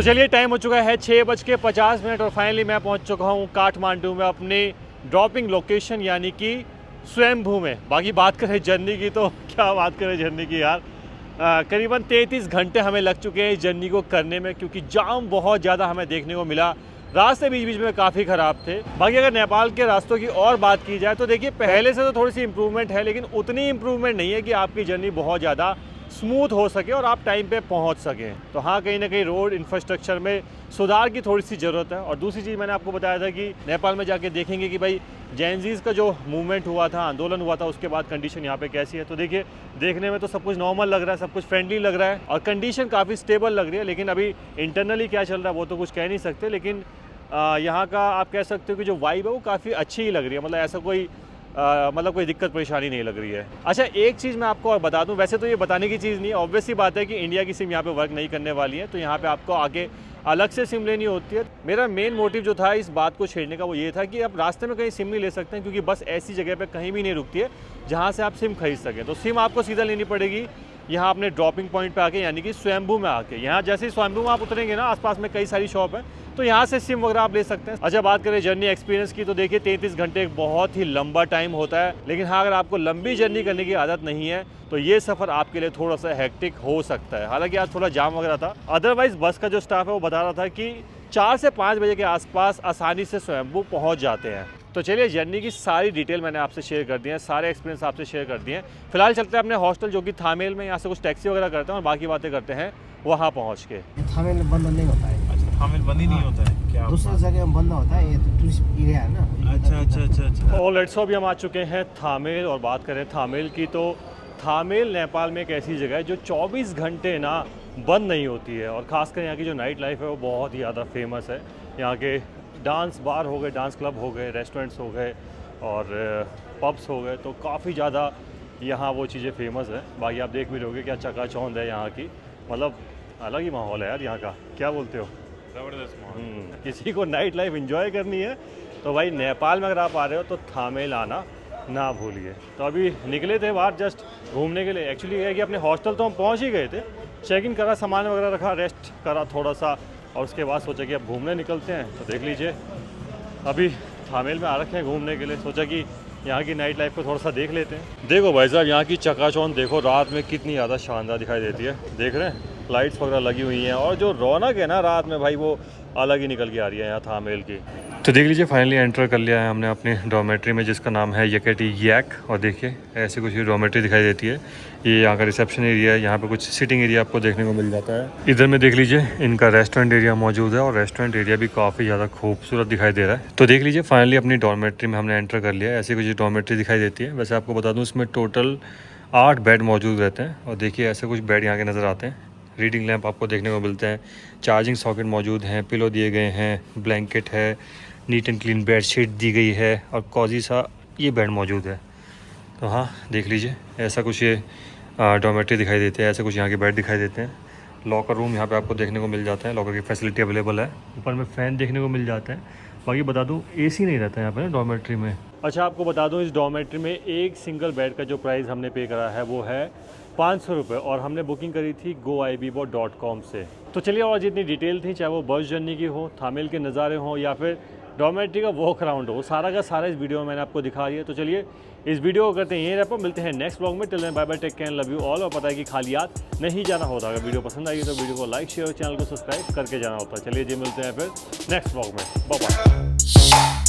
तो चलिए टाइम हो चुका है 6:50 और फाइनली मैं पहुंच चुका हूं काठमांडू में अपने ड्रॉपिंग लोकेशन यानी कि स्वयंभू में। बाकी बात करें जर्नी की तो क्या बात करें जर्नी की यार, करीबन 33 घंटे हमें लग चुके हैं इस जर्नी को करने में, क्योंकि जाम बहुत ज़्यादा हमें देखने को मिला। रास्ते बीच बीच में काफ़ी ख़राब थे। बाकी अगर नेपाल के रास्तों की और बात की जाए तो देखिए पहले से तो थोड़ी सी इम्प्रूवमेंट है, लेकिन उतनी इम्प्रूवमेंट नहीं है कि आपकी जर्नी बहुत ज़्यादा स्मूथ हो सके और आप टाइम पे पहुंच सकें। तो हाँ, कहीं ना कहीं रोड इंफ्रास्ट्रक्चर में सुधार की थोड़ी सी ज़रूरत है। और दूसरी चीज़ मैंने आपको बताया था कि नेपाल में जाके देखेंगे कि भाई जेनजीज़ का जो मूवमेंट हुआ था, आंदोलन हुआ था, उसके बाद कंडीशन यहाँ पे कैसी है। तो देखिए देखने में तो सब कुछ नॉर्मल लग रहा है, सब कुछ फ्रेंडली लग रहा है और कंडीशन काफ़ी स्टेबल लग रही है। लेकिन अभी इंटरनली क्या चल रहा है वो तो कुछ कह नहीं सकते, लेकिन यहाँ का आप कह सकते हो कि जो वाइब है वो काफ़ी अच्छी ही लग रही है। मतलब ऐसा कोई मतलब कोई दिक्कत परेशानी नहीं लग रही है। अच्छा, एक चीज़ मैं आपको और बता दूं, वैसे तो ये बताने की चीज़ नहीं है, ऑब्वियस सी बात है कि इंडिया की सिम यहाँ पे वर्क नहीं करने वाली है, तो यहाँ पे आपको आगे अलग से सिम लेनी होती है। मेरा मेन मोटिव जो था इस बात को छेड़ने का वो ये था कि आप रास्ते में कहीं सिम नहीं ले सकते हैं, क्योंकि बस ऐसी जगह पर कहीं भी नहीं रुकती है जहाँ से आप सिम खरीद सकें। तो सिम आपको सीधा लेनी पड़ेगी यहाँ अपने ड्रॉपिंग पॉइंट पे आके, यानी कि स्वयंभू में आके। यहाँ जैसे ही स्वयंभू में आप उतरेंगे ना, आसपास में कई सारी शॉप है, तो यहाँ से सिम वगैरह आप ले सकते हैं। अच्छा, बात करें जर्नी एक्सपीरियंस की तो देखिए 33 घंटे एक बहुत ही लंबा टाइम होता है, लेकिन हाँ अगर आपको लंबी जर्नी करने की आदत नहीं है तो ये सफ़र आपके लिए थोड़ा सा हेक्टिक हो सकता है। हालांकि आज थोड़ा जाम वगैरह था, अदरवाइज़ बस का जो स्टाफ है वो बता रहा था कि 4 से 5 बजे के आसपास आसानी से स्वयंभू पहुँच जाते हैं। तो चलिए जर्नी की सारी डिटेल मैंने आपसे शेयर कर दी है, सारे एक्सपीरियंस आपसे शेयर कर दिए हैं। फिलहाल चलते हैं अपने हॉस्टल जो कि थामेल में, यहाँ से कुछ टैक्सी वगैरह करते हैं और बाकी बातें करते हैं वहाँ पहुँच के। थामेल बंद नहीं होता है। अच्छा, थामेल बंद ही नहीं होता है क्या? दूसरा जगह में बंद होता है, ये तो टूरिस्ट एरिया है ना। अच्छा। और लेट्स अभी हम आ चुके हैं थामेल। और बात करें थामेल की तो थामेल नेपाल में एक ऐसी जगह है जो 24 घंटे ना बंद नहीं होती है। और ख़ासकर यहाँ की जो नाइट लाइफ है वो बहुत ही ज़्यादा फेमस है। यहाँ के डांस बार हो गए, डांस क्लब हो गए, रेस्टोरेंट्स हो गए और पब्स हो गए, तो काफ़ी ज़्यादा यहाँ वो चीज़ें फेमस है। बाकी आप देख भी रहोगे क्या चकाचौंध है यहाँ की, मतलब अलग ही माहौल है यार यहाँ का। क्या बोलते हो? ज़बरदस्त माहौल। किसी को नाइट लाइफ एंजॉय करनी है तो भाई नेपाल में अगर आप आ रहे हो तो थामेल आना ना भूलिए। तो अभी निकले थे बाहर जस्ट घूमने के लिए। एक्चुअली ये है कि अपने हॉस्टल तो हम पहुँच ही गए थे, चेक इन करा, सामान वगैरह रखा, रेस्ट करा थोड़ा सा, और उसके बाद सोचा कि अब घूमने निकलते हैं। तो देख लीजिए अभी थामेल में आ रखे हैं घूमने के लिए, सोचा कि यहाँ की नाइट लाइफ को थोड़ा सा देख लेते हैं। देखो भाई साहब यहाँ की चकाचौंध देखो, रात में कितनी ज़्यादा शानदार दिखाई देती है। देख रहे हैं लाइट्स वगैरह लगी हुई हैं और जो रौनक है ना रात में भाई वो अलग ही निकल के आ रही है यहाँ थामेल की। तो देख लीजिए फाइनली एंटर कर लिया है हमने अपने डॉर्मेट्री में जिसका नाम है यकेटी यैक। और देखिए ऐसे कुछ डॉर्मेट्री दिखाई देती है। ये यहाँ का रिसेप्शन एरिया है, यहाँ पे कुछ सिटिंग एरिया आपको देखने को मिल जाता है। इधर में देख लीजिए इनका रेस्टोरेंट एरिया मौजूद है और रेस्टोरेंट एरिया भी काफ़ी ज़्यादा खूबसूरत दिखाई दे रहा है। तो देख लीजिए फाइनली अपनी डॉर्मेट्री में हमने एंटर कर लिया है। ऐसी कुछ डॉर्मेट्री दिखाई देती है। वैसे आपको बता दूँ इसमें टोटल 8 बेड मौजूद रहते हैं और देखिए ऐसे कुछ बेड यहाँ के नज़र आते हैं। रीडिंग लैंप आपको देखने को मिलते हैं, चार्जिंग सॉकेट मौजूद हैं, पिलो दिए गए हैं, ब्लैंकेट है, neat and clean bed sheet दी गई है और कॉजी सा ये बेड मौजूद है। तो हाँ देख लीजिए ऐसा कुछ ये डॉर्मेट्री दिखाई देते हैं, ऐसे कुछ यहाँ के बेड दिखाई देते हैं। लॉकर रूम यहाँ पे आपको देखने को मिल जाता है, लॉकर की फैसिलिटी अवेलेबल है। ऊपर में फ़ैन देखने को मिल जाता है। बाकी बता दूँ एसी नहीं रहता है यहाँ पे ना डॉर्मेट्री में। अच्छा आपको बता दूँ इस डॉर्मेट्री में एक सिंगल बेड का जो प्राइस हमने पे करा है वो है 500 रुपये और हमने बुकिंग करी थी goibibo.com से। तो चलिए और जितनी डिटेल थी, चाहे वो बस जर्नी की हो, थामेल के नज़ारे हों या फिर डॉर्मेट्री का वॉक अराउंड हो, सारा का सारा इस वीडियो में मैंने आपको दिखा दिया। तो चलिए इस वीडियो को करते हैं यहीं रैप, मिलते हैं नेक्स्ट व्लॉग में। Till then bye bye, take care, love you all. और पता है कि खाली याद नहीं जाना होता। अगर वीडियो पसंद आई तो वीडियो को लाइक शेयर और चैनल को सब्सक्राइब करके जाना होता है। चलिए जी मिलते हैं फिर नेक्स्ट व्लॉग में, बाय बाय।